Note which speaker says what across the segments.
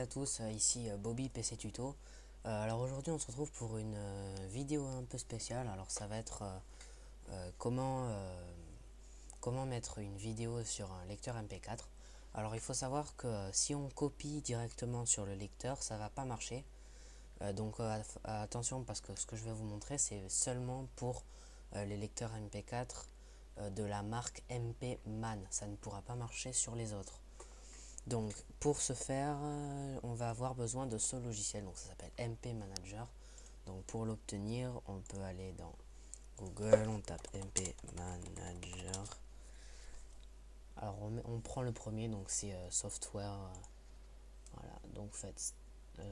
Speaker 1: à tous, ici Bobby PC Tuto. Alors aujourd'hui on se retrouve pour une vidéo un peu spéciale. Alors ça va être comment mettre une vidéo sur un lecteur MP4. Alors il faut savoir que si on copie directement sur le lecteur, ça va pas marcher. Donc attention, parce que ce que je vais vous montrer c'est seulement pour les lecteurs MP4 de la marque MP-Man. Ça ne pourra pas marcher sur les autres. Donc pour ce faire, on va avoir besoin de ce logiciel, donc ça s'appelle MP Manager. Donc pour l'obtenir, on peut aller dans Google, on tape MP Manager. Alors on prend le premier, donc c'est software. Voilà, donc faites donc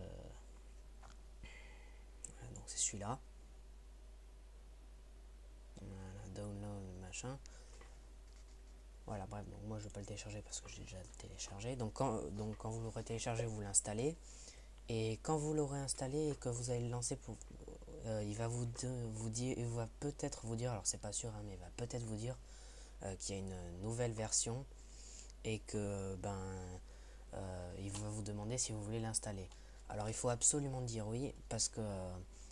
Speaker 1: c'est celui-là. Voilà, download machin. Voilà, bref, donc moi je vais pas le télécharger parce que j'ai déjà téléchargé. Donc quand vous l'aurez téléchargé, vous l'installez. Et quand vous l'aurez installé et que vous allez le lancer, il va vous dire, il va peut-être vous dire, alors c'est pas sûr, hein, mais il va peut-être vous dire qu'il y a une nouvelle version et que il va vous demander si vous voulez l'installer. Alors il faut absolument dire oui, parce que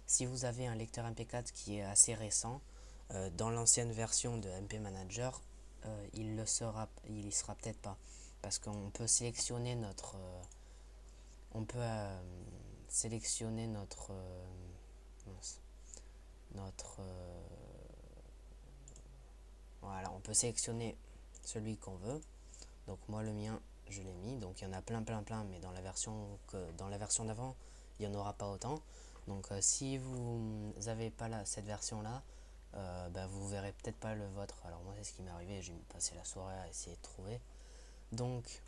Speaker 1: si vous avez un lecteur MP4 qui est assez récent, dans l'ancienne version de MP Manager, il y sera peut-être pas, parce qu'on peut sélectionner on peut sélectionner voilà, on peut sélectionner celui qu'on veut. Donc moi le mien je l'ai mis, donc il y en a plein, mais dans la version d'avant il n'y en aura pas autant. Donc si vous n'avez pas cette version là, vous verrez peut-être pas le vôtre. Alors moi c'est ce qui m'est arrivé, j'ai passé la soirée à essayer de trouver. Donc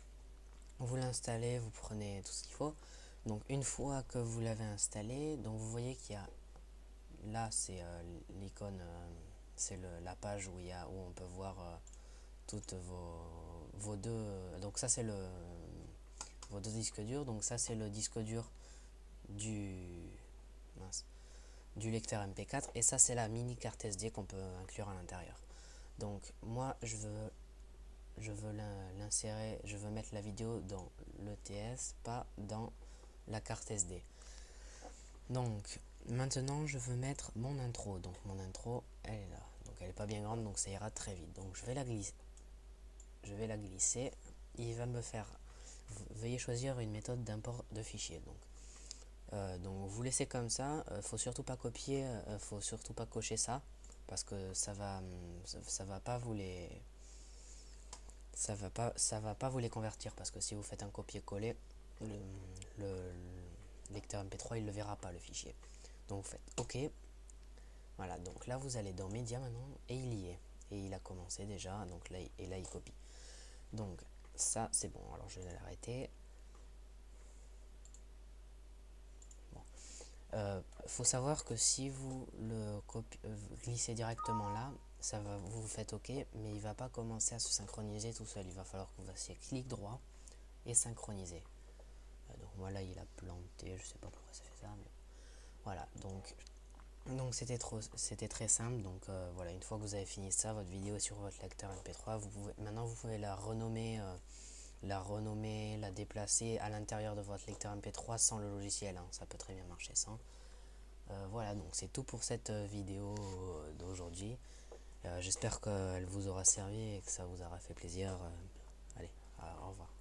Speaker 1: vous l'installez, vous prenez tout ce qu'il faut. Donc une fois que vous l'avez installé, donc vous voyez qu'il y a là c'est l'icône, c'est la page où on peut voir toutes vos deux, donc ça c'est vos deux disques durs. Donc ça c'est le disque dur du du lecteur MP4 et ça c'est la mini carte SD qu'on peut inclure à l'intérieur. Donc moi je veux l'insérer, je veux mettre la vidéo dans l'ETS, pas dans la carte SD. Donc maintenant je veux mettre mon intro. Donc mon intro elle est là, donc elle est pas bien grande, donc ça ira très vite. Donc je vais la glisser. Il va me faire, veuillez choisir une méthode d'import de fichiers. Donc vous laissez comme ça. Faut surtout pas copier, faut surtout pas cocher ça, parce que ça va pas vous les ça va pas vous les convertir, parce que si vous faites un copier-coller, le lecteur MP3 il le verra pas, le fichier. Donc vous faites OK. Voilà, donc là vous allez dans médias maintenant et il y est, et il a commencé déjà, donc là il copie. Donc ça c'est bon. Alors je vais l'arrêter. Faut savoir que si vous le glissez directement là, vous faites OK, mais il va pas commencer à se synchroniser tout seul. Il va falloir que vous fassiez clic droit et synchroniser. Donc voilà, il a planté, je sais pas pourquoi ça fait ça, mais voilà. Donc c'était très simple. Donc voilà, une fois que vous avez fini ça, votre vidéo sur votre lecteur MP3, maintenant vous pouvez la renommer, la déplacer à l'intérieur de votre lecteur MP3 sans le logiciel, hein. Ça peut très bien marcher sans. Voilà, donc c'est tout pour cette vidéo d'aujourd'hui. J'espère qu'elle vous aura servi et que ça vous aura fait plaisir. Allez, au revoir.